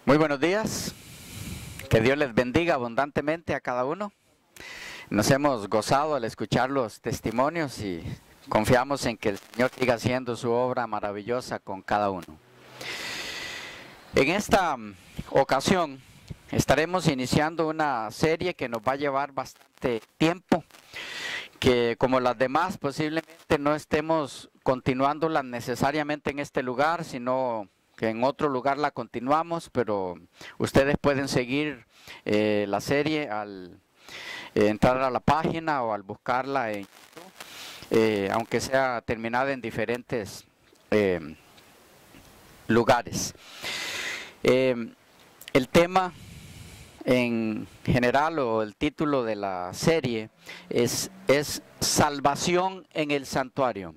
Muy buenos días, que Dios les bendiga abundantemente a cada uno. Nos hemos gozado al escuchar los testimonios y confiamos en que el Señor siga haciendo su obra maravillosa con cada uno. En esta ocasión estaremos iniciando una serie que nos va a llevar bastante tiempo, que como las demás posiblemente no estemos continuándola necesariamente en este lugar, sino que en otro lugar la continuamos, pero ustedes pueden seguir la serie al entrar a la página o al buscarla en YouTube, aunque sea terminada en diferentes lugares. El tema en general o el título de la serie es Salvación en el Santuario.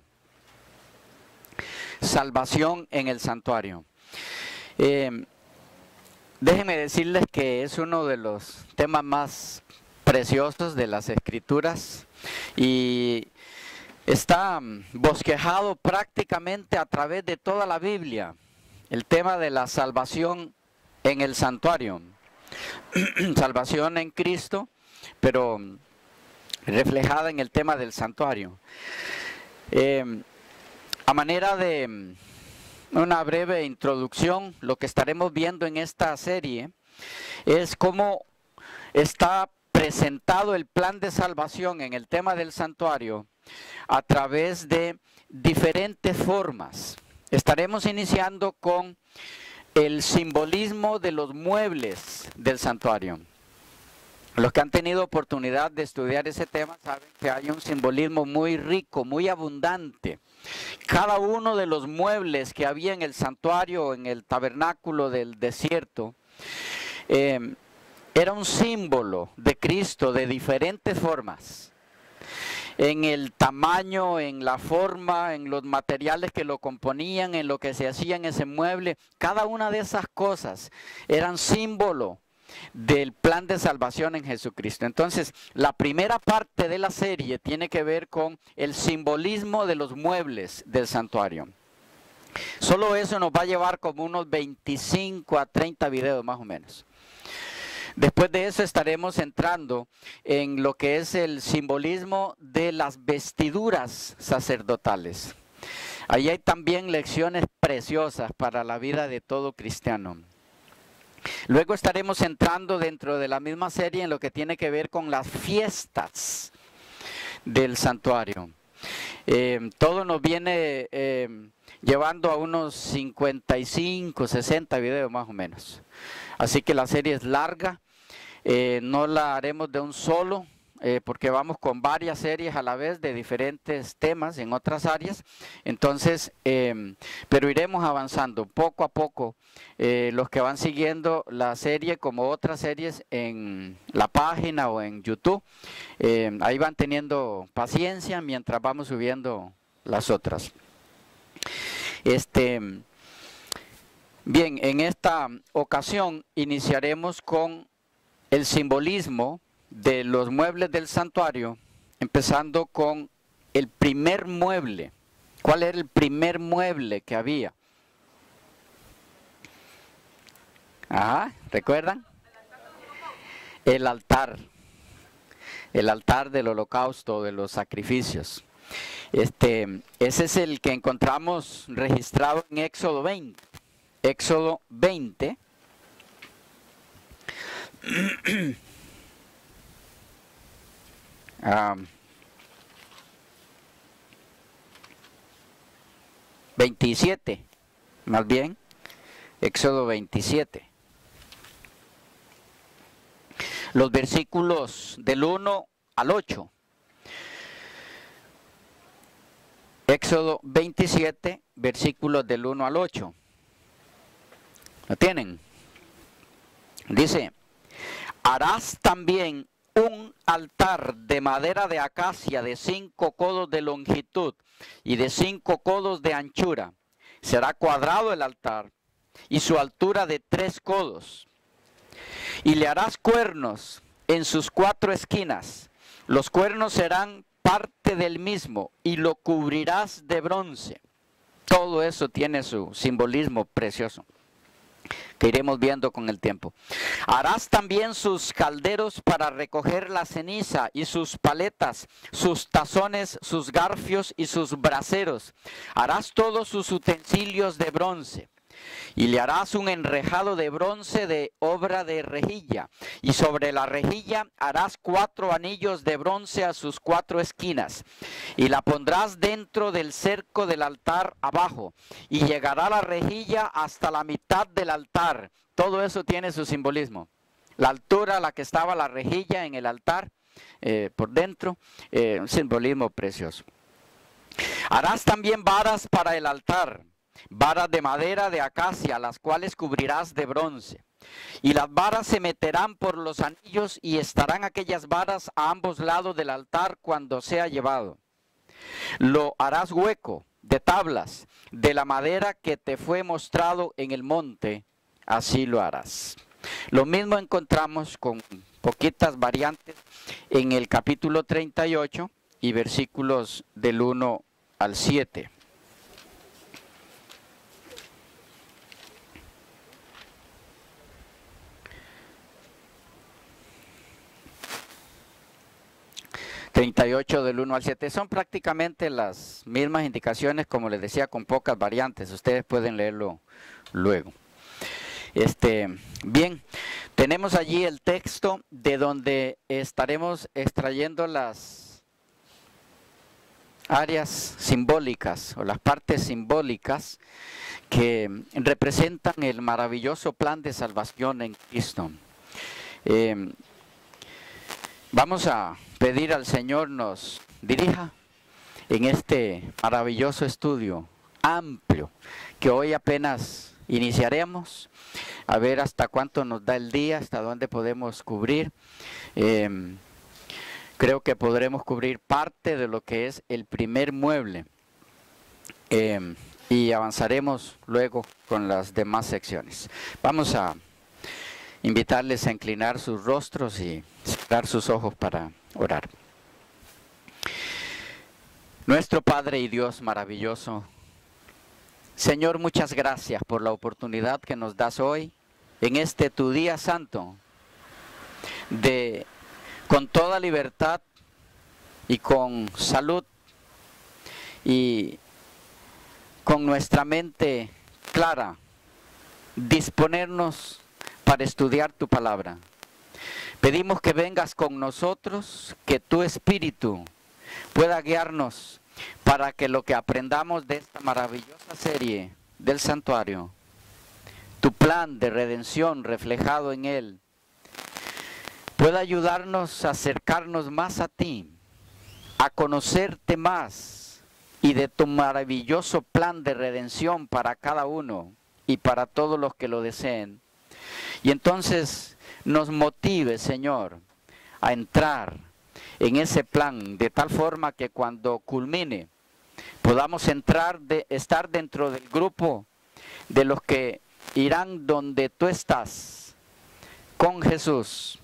Salvación en el Santuario. Déjenme decirles que es uno de los temas más preciosos de las Escrituras y está bosquejado prácticamente a través de toda la Biblia, el tema de la salvación en el santuario. Salvación en Cristo, pero reflejada en el tema del santuario. A manera de una breve introducción, lo que estaremos viendo en esta serie es cómo está presentado el plan de salvación en el tema del santuario a través de diferentes formas. Estaremos iniciando con el simbolismo de los muebles del santuario. Los que han tenido oportunidad de estudiar ese tema saben que hay un simbolismo muy rico, muy abundante. Cada uno de los muebles que había en el santuario, en el tabernáculo del desierto, era un símbolo de Cristo de diferentes formas. En el tamaño, en la forma, en los materiales que lo componían, en lo que se hacía en ese mueble, cada una de esas cosas eran símbolo del plan de salvación en Jesucristo. Entonces, la primera parte de la serie tiene que ver con el simbolismo de los muebles del santuario. Solo eso nos va a llevar como unos 25 a 30 videos más o menos. Después de eso estaremos entrando en lo que es el simbolismo de las vestiduras sacerdotales. Ahí hay también lecciones preciosas para la vida de todo cristiano. Luego estaremos entrando dentro de la misma serie en lo que tiene que ver con las fiestas del santuario. Todo nos viene llevando a unos 55, 60 videos más o menos. Así que la serie es larga, no la haremos de un solo, porque vamos con varias series a la vez de diferentes temas en otras áreas. Entonces, pero iremos avanzando poco a poco. Los que van siguiendo la serie como otras series en la página o en YouTube, ahí van teniendo paciencia mientras vamos subiendo las otras. Bien, en esta ocasión iniciaremos con el simbolismo de los muebles del santuario, empezando con el primer mueble. ¿Cuál era el primer mueble que había? Ajá, ¿recuerdan? El altar del holocausto, de los sacrificios. Ese es el que encontramos registrado en Éxodo 20. Éxodo 20. Um, 27, más bien, Éxodo 27. Los versículos del 1 al 8. Éxodo 27, versículos del 1 al 8. ¿Lo tienen? Dice: harás también un altar de madera de acacia de 5 codos de longitud y de 5 codos de anchura. Será cuadrado el altar y su altura de 3 codos. Y le harás cuernos en sus 4 esquinas. Los cuernos serán parte del mismo y lo cubrirás de bronce. Todo eso tiene su simbolismo precioso. que iremos viendo con el tiempo. Harás también sus calderos para recoger la ceniza, y sus paletas, sus tazones, sus garfios y sus braseros. Harás todos sus utensilios de bronce. Y le harás un enrejado de bronce de obra de rejilla, y sobre la rejilla harás 4 anillos de bronce a sus 4 esquinas, y la pondrás dentro del cerco del altar abajo, y llegará la rejilla hasta la mitad del altar. Todo eso tiene su simbolismo. La altura a la que estaba la rejilla en el altar, por dentro, un simbolismo precioso. Harás también varas para el altar, varas de madera de acacia, las cuales cubrirás de bronce. Y las varas se meterán por los anillos, y estarán aquellas varas a ambos lados del altar cuando sea llevado. Lo harás hueco de tablas, de la madera que te fue mostrado en el monte, así lo harás. Lo mismo encontramos con poquitas variantes en el capítulo 38 y versículos del 1 al 7. Del 1 al 7 son prácticamente las mismas indicaciones, como les decía, con pocas variantes. Ustedes pueden leerlo luego. Bien, tenemos allí el texto de donde estaremos extrayendo las áreas simbólicas o las partes simbólicas que representan el maravilloso plan de salvación en Cristo. Vamos a pedir al Señor nos dirija en este maravilloso estudio amplio que hoy apenas iniciaremos, a ver hasta cuánto nos da el día, hasta dónde podemos cubrir. Creo que podremos cubrir parte de lo que es el primer mueble, y avanzaremos luego con las demás secciones. Vamos a invitarles a inclinar sus rostros y cerrar sus ojos para orar. Nuestro Padre y Dios maravilloso, Señor, muchas gracias por la oportunidad que nos das hoy, en este tu día santo, de con toda libertad y con salud y con nuestra mente clara, disponernos para estudiar tu palabra. Pedimos que vengas con nosotros, que tu Espíritu pueda guiarnos para que lo que aprendamos de esta maravillosa serie del santuario, tu plan de redención reflejado en él, pueda ayudarnos a acercarnos más a ti, a conocerte más y de tu maravilloso plan de redención para cada uno y para todos los que lo deseen. Y entonces nos motive, Señor, a entrar en ese plan de tal forma que cuando culmine podamos estar dentro del grupo de los que irán donde tú estás con Jesús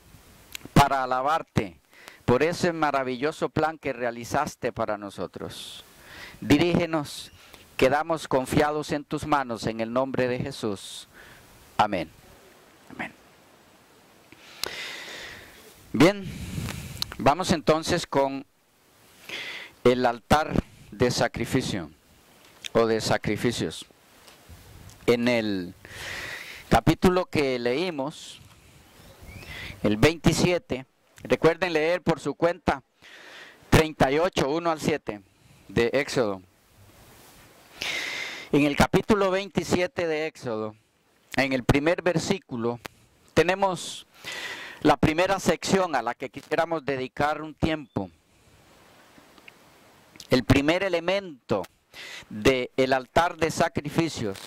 para alabarte por ese maravilloso plan que realizaste para nosotros. Dirígenos, quedamos confiados en tus manos en el nombre de Jesús. Amén. Amén. Bien, vamos entonces con el altar de sacrificio o de sacrificios. En el capítulo que leímos, el 27, recuerden leer por su cuenta 38, 1 al 7 de Éxodo. En el capítulo 27 de Éxodo, en el primer versículo, tenemos la primera sección a la que quisiéramos dedicar un tiempo. El primer elemento del altar de sacrificios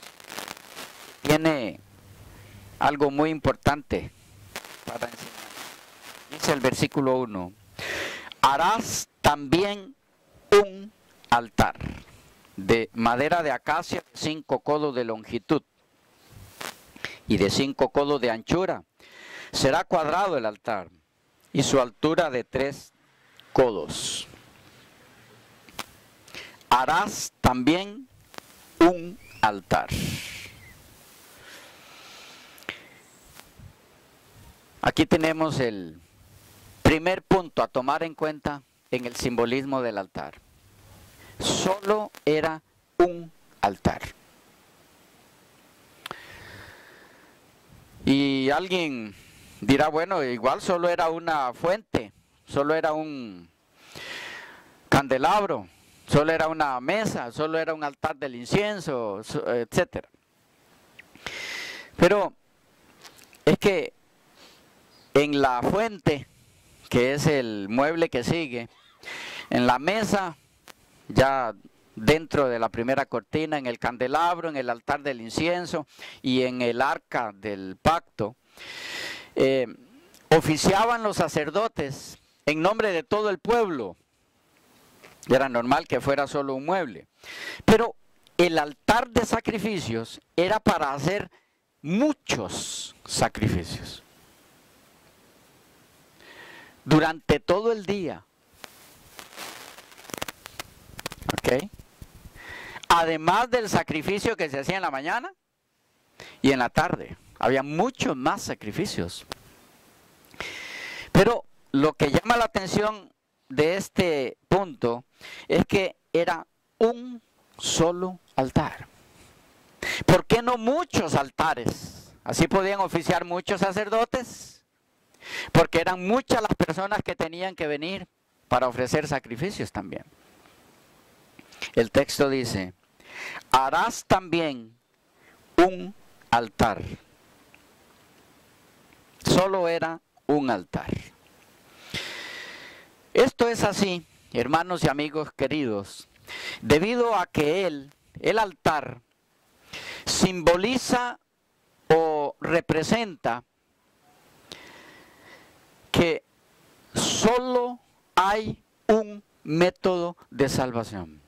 tiene algo muy importante para enseñar. Dice el versículo 1: harás también un altar de madera de acacia de 5 codos de longitud y de 5 codos de anchura. Será cuadrado el altar y su altura de 3 codos. Harás también un altar. Aquí tenemos el primer punto a tomar en cuenta en el simbolismo del altar. Solo era un altar. Y alguien dirá, bueno, igual solo era una fuente, solo era un candelabro, solo era una mesa, solo era un altar del incienso, etc. Pero es que en la fuente, que es el mueble que sigue, en la mesa, ya dentro de la primera cortina, en el candelabro, en el altar del incienso y en el arca del pacto, oficiaban los sacerdotes en nombre de todo el pueblo. Era normal que fuera solo un mueble. Pero el altar de sacrificios era para hacer muchos sacrificios. Durante todo el día. ¿Ok? Además del sacrificio que se hacía en la mañana y en la tarde. Había muchos más sacrificios. Pero lo que llama la atención de este punto es que era un solo altar. ¿Por qué no muchos altares? Así podían oficiar muchos sacerdotes, porque eran muchas las personas que tenían que venir para ofrecer sacrificios también. El texto dice, harás también un altar. Solo era un altar. Esto es así, hermanos y amigos queridos, debido a que el altar, simboliza o representa que solo hay un método de salvación.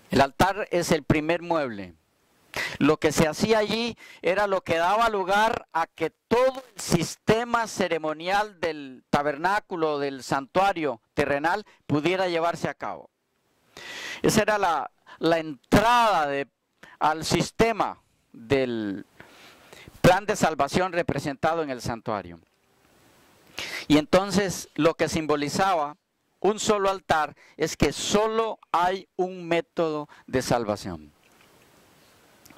El altar es el primer mueble. Lo que se hacía allí era lo que daba lugar a que todo el sistema ceremonial del tabernáculo, del santuario terrenal, pudiera llevarse a cabo. Esa era la entrada al sistema del plan de salvación representado en el santuario. Y entonces lo que simbolizaba un solo altar es que solo hay un método de salvación.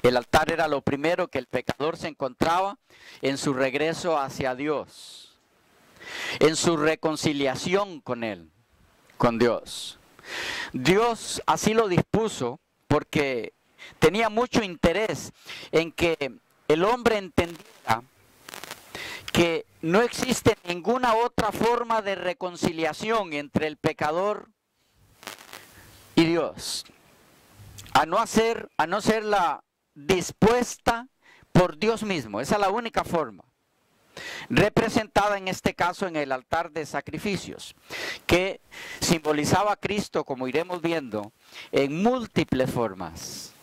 El altar era lo primero que el pecador se encontraba en su regreso hacia Dios, en su reconciliación con Él, con Dios. Dios así lo dispuso porque tenía mucho interés en que el hombre entendiera que no existe ninguna otra forma de reconciliación entre el pecador y Dios, a no ser la dispuesta por Dios mismo. Esa es la única forma, representada en este caso en el altar de sacrificios, que simbolizaba a Cristo, como iremos viendo, en múltiples formas.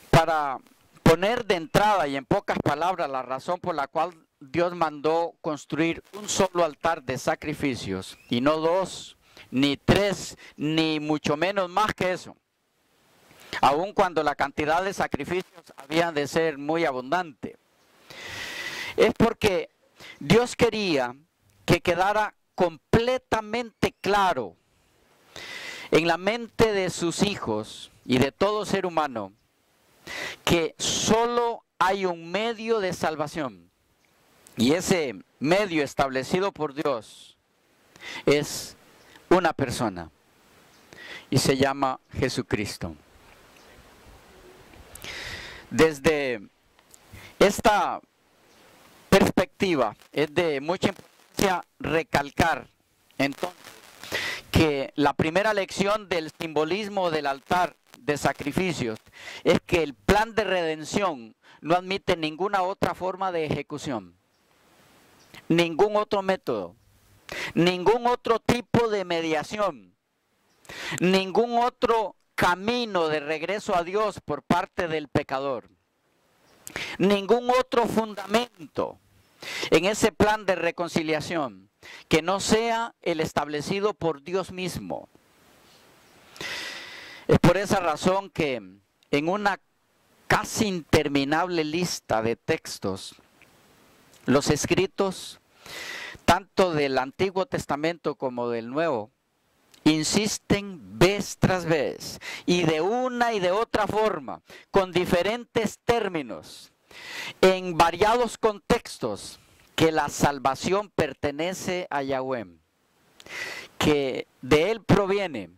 Para poner de entrada y en pocas palabras la razón por la cual Dios mandó construir un solo altar de sacrificios, y no dos, ni tres, ni mucho menos más que eso, aun cuando la cantidad de sacrificios había de ser muy abundante, es porque Dios quería que quedara completamente claro en la mente de sus hijos y de todo ser humano que solo hay un medio de salvación, y ese medio establecido por Dios es una persona y se llama Jesucristo. Desde esta perspectiva es de mucha importancia recalcar entonces que la primera lección del simbolismo del altar de sacrificios es que el plan de redención no admite ninguna otra forma de ejecución, ningún otro método, ningún otro tipo de mediación, ningún otro camino de regreso a Dios por parte del pecador, ningún otro fundamento en ese plan de reconciliación que no sea el establecido por Dios mismo. Es por esa razón que en una casi interminable lista de textos, los escritos tanto del Antiguo Testamento como del Nuevo insisten vez tras vez y de una y de otra forma, con diferentes términos, en variados contextos, que la salvación pertenece a Yahweh, que de Él proviene,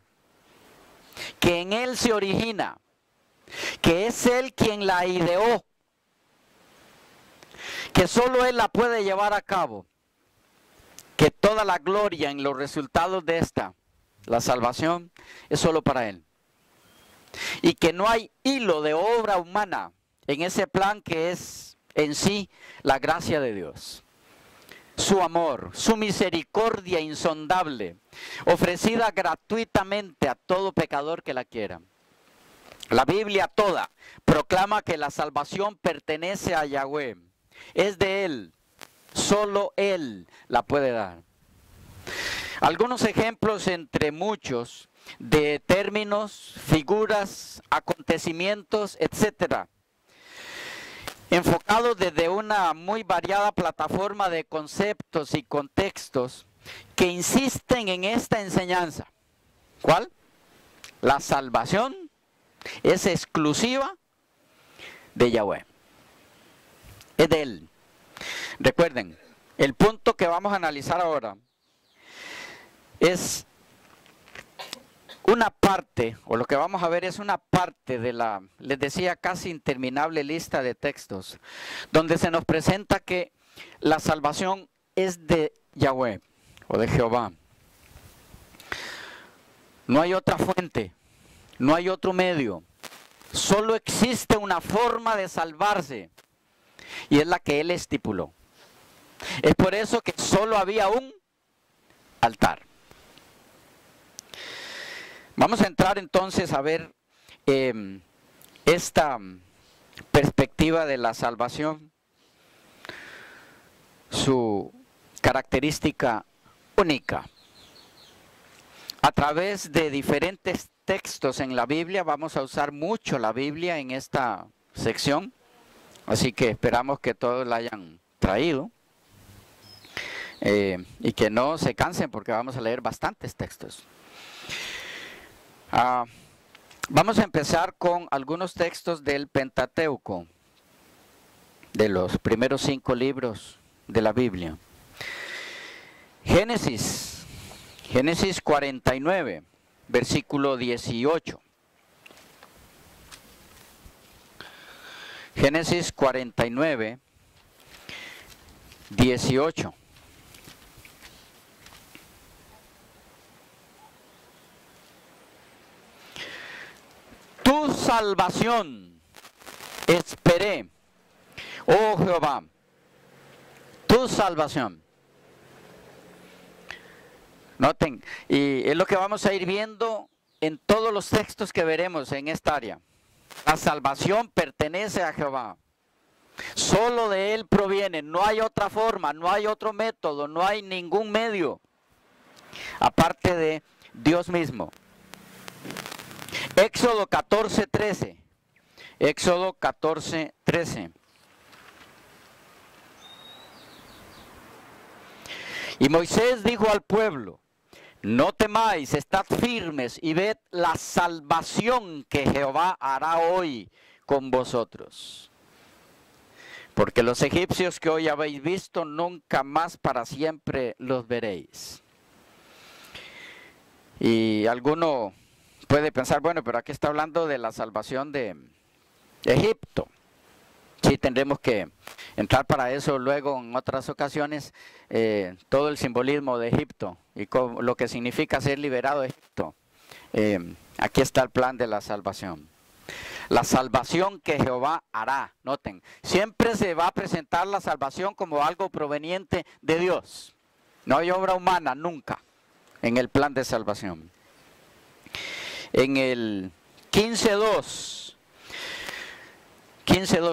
que en Él se origina, que es Él quien la ideó, que solo Él la puede llevar a cabo, que toda la gloria en los resultados de esta, la salvación, es solo para Él. Y que no hay hilo de obra humana en ese plan que es en sí la gracia de Dios. Su amor, su misericordia insondable, ofrecida gratuitamente a todo pecador que la quiera. La Biblia toda proclama que la salvación pertenece a Yahweh. Es de Él, solo Él la puede dar. Algunos ejemplos entre muchos de términos, figuras, acontecimientos, etcétera, enfocados desde una muy variada plataforma de conceptos y contextos que insisten en esta enseñanza. ¿Cuál? La salvación es exclusiva de Yahweh. Es de Él. Recuerden, el punto que vamos a analizar ahora es una parte, o lo que vamos a ver es una parte de la, les decía, casi interminable lista de textos, donde se nos presenta que la salvación es de Yahweh, o de Jehová. No hay otra fuente, no hay otro medio, solo existe una forma de salvarse, y es la que Él estipuló. Es por eso que solo había un altar. Vamos a entrar entonces a ver esta perspectiva de la salvación, su característica única. A través de diferentes textos en la Biblia, vamos a usar mucho la Biblia en esta sección, así que esperamos que todos la hayan traído y que no se cansen porque vamos a leer bastantes textos. Vamos a empezar con algunos textos del Pentateuco, de los primeros 5 libros de la Biblia. Génesis 49, versículo 18. Génesis 49, 18. Tu salvación esperé, oh Jehová, tu salvación. Noten, y es lo que vamos a ir viendo en todos los textos que veremos en esta área. La salvación pertenece a Jehová. Solo de Él proviene, no hay otra forma, no hay otro método, no hay ningún medio, aparte de Dios mismo. Éxodo 14, 13. Éxodo 14, 13. Y Moisés dijo al pueblo: no temáis, estad firmes y ved la salvación que Jehová hará hoy con vosotros. Porque los egipcios que hoy habéis visto, nunca más para siempre los veréis. Y alguno puede pensar, bueno, pero aquí está hablando de la salvación de Egipto. Sí, tendremos que entrar para eso luego en otras ocasiones, todo el simbolismo de Egipto y lo que significa ser liberado de Egipto. Aquí está el plan de la salvación. La salvación que Jehová hará. Noten, siempre se va a presentar la salvación como algo proveniente de Dios. No hay obra humana nunca en el plan de salvación. En el 15.2,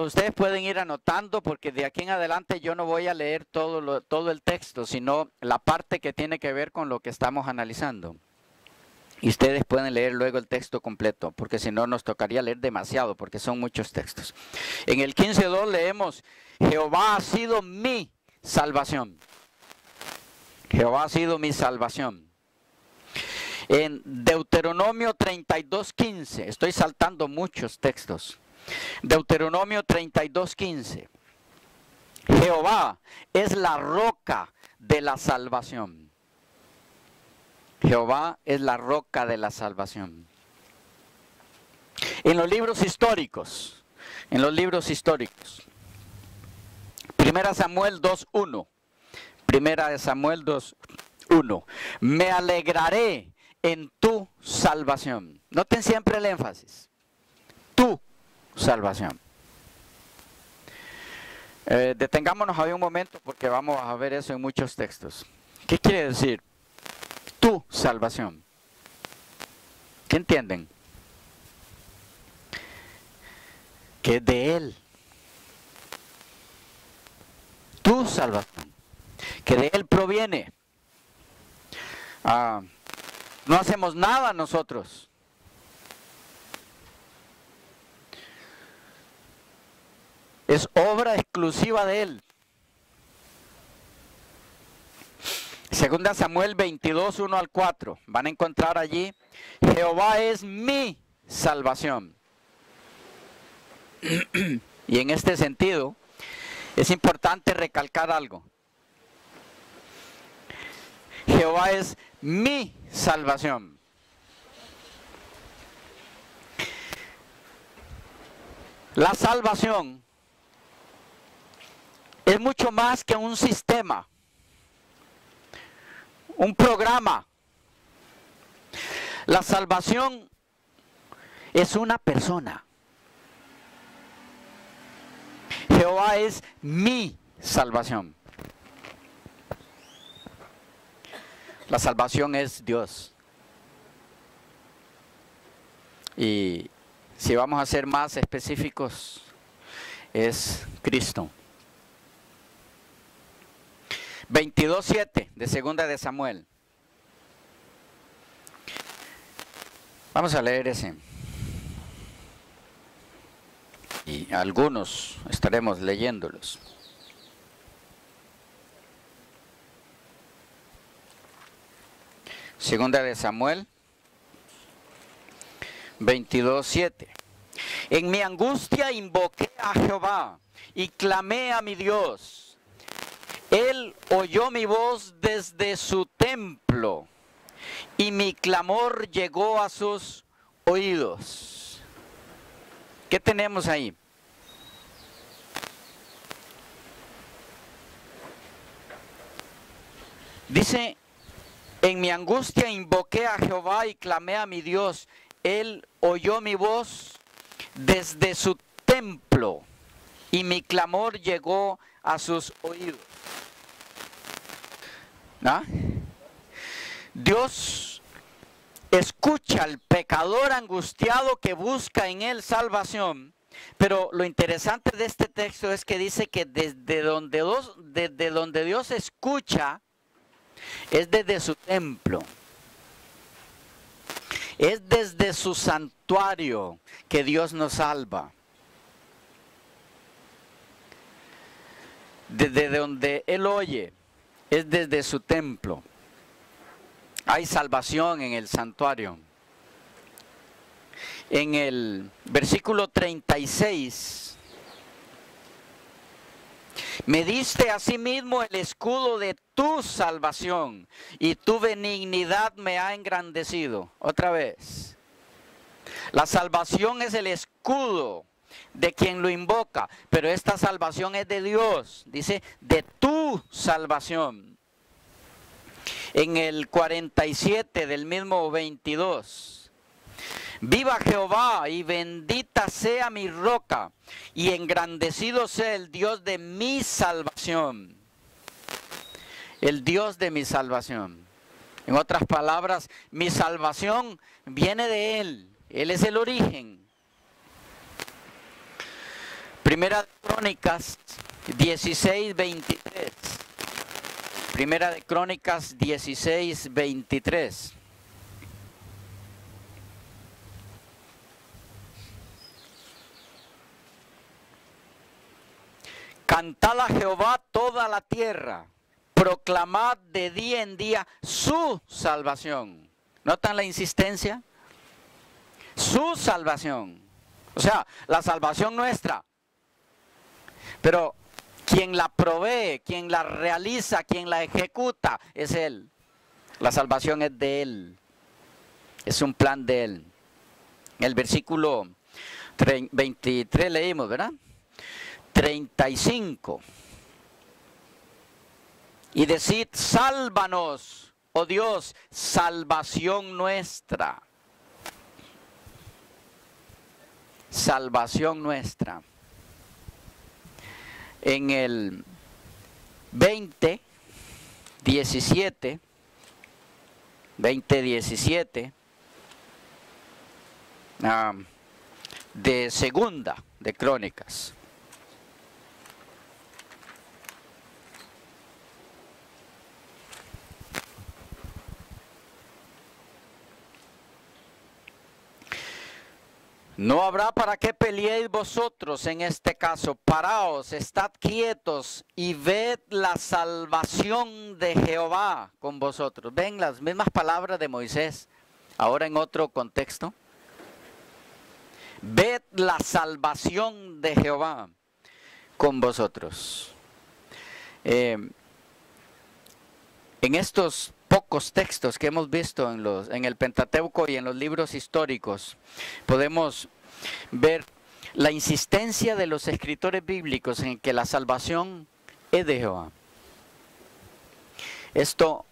ustedes pueden ir anotando porque de aquí en adelante yo no voy a leer todo el texto, sino la parte que tiene que ver con lo que estamos analizando. Y ustedes pueden leer luego el texto completo, porque si no nos tocaría leer demasiado, porque son muchos textos. En el 15:2 leemos, Jehová ha sido mi salvación. Jehová ha sido mi salvación. En Deuteronomio 32:15, estoy saltando muchos textos. Deuteronomio 32:15. Jehová es la roca de la salvación. Jehová es la roca de la salvación. En los libros históricos, Primera Samuel 2:1. Primera de Samuel 2:1. Me alegraré en tu salvación. Noten siempre el énfasis. Tu salvación. Detengámonos ahí un momento porque vamos a ver eso en muchos textos. ¿Qué quiere decir? Tu salvación. ¿Qué entienden? Que es de Él. Tu salvación. Que de Él proviene. No hacemos nada nosotros. Es obra exclusiva de Él. Segunda Samuel 22:1-4. Van a encontrar allí, Jehová es mi salvación. Y en este sentido, es importante recalcar algo. Jehová es mi salvación. La salvación es mucho más que un sistema, un programa. La salvación es una persona. Jehová es mi salvación. La salvación es Dios. Y si vamos a ser más específicos, es Cristo. 22:7 de Segunda de Samuel. Vamos a leer ese. Y algunos estaremos leyéndolos. Segunda de Samuel 22:7. En mi angustia invoqué a Jehová y clamé a mi Dios. Él oyó mi voz desde su templo y mi clamor llegó a sus oídos. ¿Qué tenemos ahí? Dice, en mi angustia invoqué a Jehová y clamé a mi Dios. Él oyó mi voz desde su templo y mi clamor llegó a sus oídos. ¿Ah? Dios escucha al pecador angustiado que busca en él salvación, pero lo interesante de este texto es que dice que desde donde Dios escucha es desde su templo, es desde su santuario que Dios nos salva. Desde donde Él oye es desde su templo. Hay salvación en el santuario. En el versículo 36, me diste asimismo el escudo de tu salvación y tu benignidad me ha engrandecido. Otra vez, la salvación es el escudo de quien lo invoca, pero esta salvación es de Dios. Dice, de tu salvación. En el 47 del mismo 22. Viva Jehová y bendita sea mi roca y engrandecido sea el Dios de mi salvación. El Dios de mi salvación. En otras palabras, mi salvación viene de Él. Él es el origen. Primera de Crónicas 16:23. Primera de Crónicas 16:23. Cantad a Jehová toda la tierra, proclamad de día en día su salvación. ¿Notan la insistencia? Su salvación. O sea, la salvación nuestra. Pero quien la provee, quien la realiza, quien la ejecuta, es Él. La salvación es de Él. Es un plan de Él. El versículo 23 leímos, ¿verdad? 35. Y decid, sálvanos, oh Dios, salvación nuestra. Salvación nuestra. En el 20:17, de Segunda de Crónicas. No habrá para qué peleéis vosotros en este caso. Paraos, estad quietos y ved la salvación de Jehová con vosotros. Ven las mismas palabras de Moisés, ahora en otro contexto. Ved la salvación de Jehová con vosotros. En estos pocos textos que hemos visto en el Pentateuco y en los libros históricos, podemos ver la insistencia de los escritores bíblicos en que la salvación es de Jehová. Esto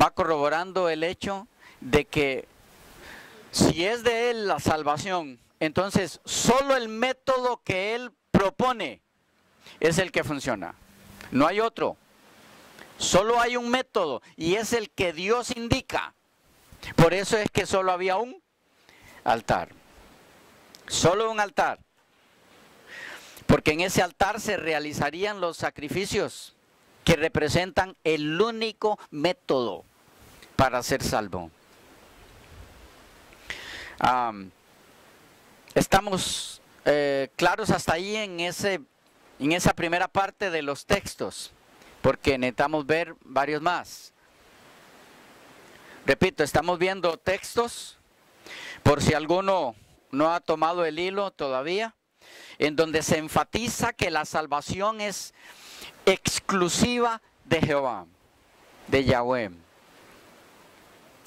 va corroborando el hecho de que si es de Él la salvación, entonces solo el método que Él propone es el que funciona. No hay otro. Solo hay un método y es el que Dios indica. Por eso es que solo había un altar. Solo un altar. Porque en ese altar se realizarían los sacrificios que representan el único método para ser salvo. Estamos claros hasta ahí en esa primera parte de los textos, porque necesitamos ver varios más. Repito, estamos viendo textos, por si alguno no ha tomado el hilo todavía, en donde se enfatiza que la salvación es exclusiva de Jehová, de Yahweh.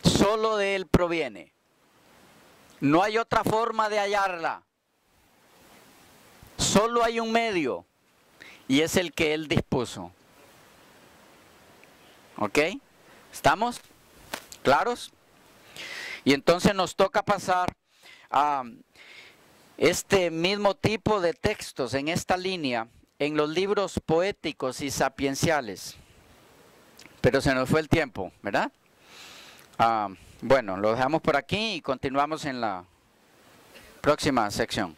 Solo de Él proviene. No hay otra forma de hallarla. Solo hay un medio, y es el que Él dispuso. ¿Ok? ¿Estamos claros? Y entonces nos toca pasar a este mismo tipo de textos en esta línea en los libros poéticos y sapienciales. Pero se nos fue el tiempo, ¿verdad? Bueno, lo dejamos por aquí y continuamos en la próxima sección.